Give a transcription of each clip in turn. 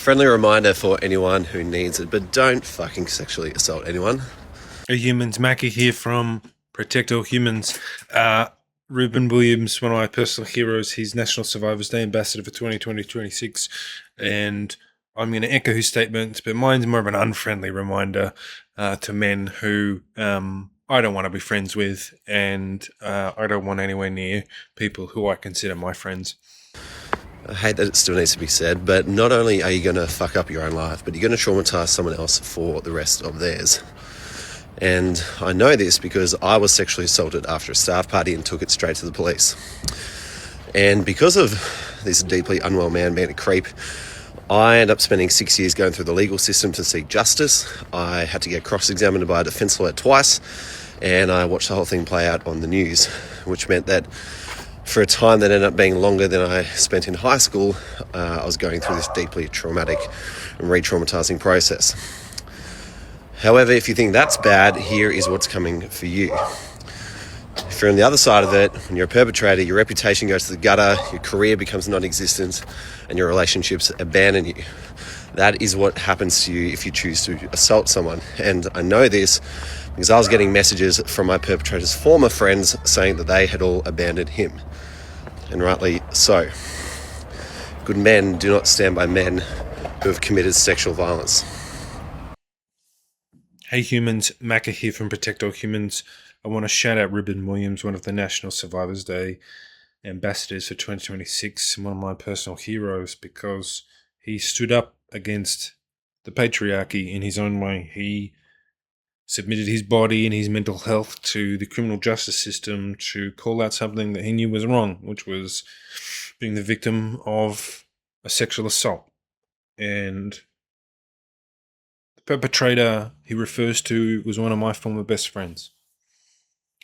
friendly reminder for anyone who needs it, but don't fucking sexually assault anyone. A Humans, Mackie here from Protect All Humans. Reuben Williams, one of my personal heroes, he's National Survivors Day Ambassador for 2020-26, and I'm going to echo his statements, but mine's more of an unfriendly reminder to men who I don't want to be friends with, and I don't want anywhere near people who I consider my friends. I hate that it still needs to be said, but not only are you going to fuck up your own life, but you're going to traumatize someone else for the rest of theirs. And I know this because I was sexually assaulted after a staff party and took it straight to the police. And because of this deeply unwell man being a creep, I ended up spending 6 years going through the legal system to seek justice. I had to get cross-examined by a defence lawyer twice, and I watched the whole thing play out on the news, which meant that for a time that ended up being longer than I spent in high school, I was going through this deeply traumatic and re-traumatizing process. However, if you think that's bad, here is what's coming for you. If you're on the other side of it, when you're a perpetrator, your reputation goes to the gutter, your career becomes non-existent, and your relationships abandon you. That is what happens to you if you choose to assault someone. And I know this because I was getting messages from my perpetrator's former friends saying that they had all abandoned him. And rightly so. Good men do not stand by men who have committed sexual violence. Hey Humans, Macca here from Protect All Humans. I want to shout out Reuben Williams, one of the National Survivors Day Ambassadors for 2026, one of my personal heroes, because he stood up against the patriarchy in his own way. He submitted his body and his mental health to the criminal justice system to call out something that he knew was wrong, which was being the victim of a sexual assault. And the perpetrator he refers to was one of my former best friends.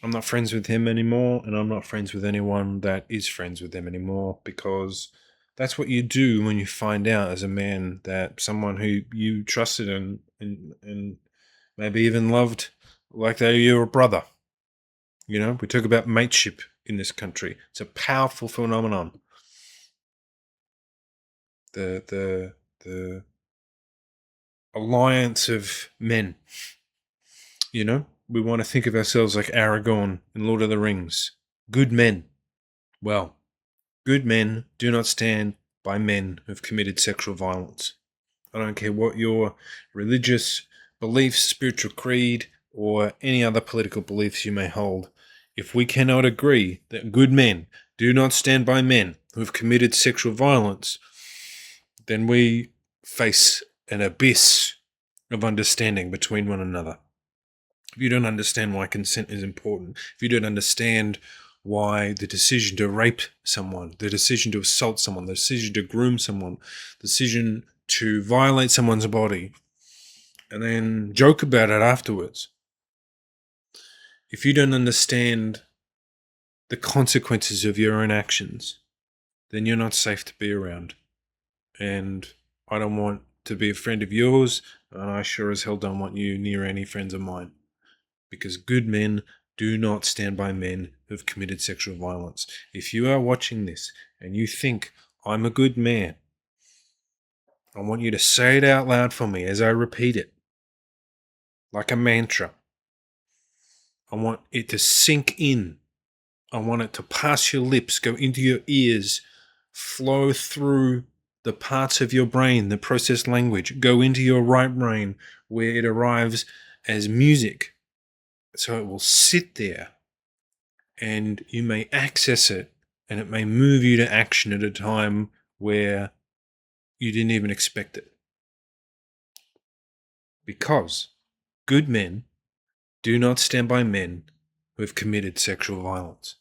I'm not friends with him anymore, and I'm not friends with anyone that is friends with him anymore, because that's what you do when you find out as a man that someone who you trusted and maybe even loved like they were your brother. You know, we talk about mateship in this country. It's a powerful phenomenon. The alliance of men. You know, we want to think of ourselves like Aragorn in Lord of the Rings. Good men. Well, good men do not stand by men who have committed sexual violence. I don't care what your religious beliefs, spiritual creed, or any other political beliefs you may hold. If we cannot agree that good men do not stand by men who have committed sexual violence, then we face an abyss of understanding between one another. If you don't understand why consent is important, if you don't understand why the decision to rape someone, the decision to assault someone, the decision to groom someone, the decision to violate someone's body, and then joke about it afterwards. If you don't understand the consequences of your own actions, then you're not safe to be around. And I don't want to be a friend of yours, and I sure as hell don't want you near any friends of mine. Because good men do not stand by men who have committed sexual violence. If you are watching this and you think I'm a good man, I want you to say it out loud for me as I repeat it, like a mantra. I want it to sink in. I want it to pass your lips, go into your ears, flow through the parts of your brain that process language, go into your right brain where it arrives as music. So it will sit there and you may access it, and it may move you to action at a time where you didn't even expect it. Because good men do not stand by men who have committed sexual violence.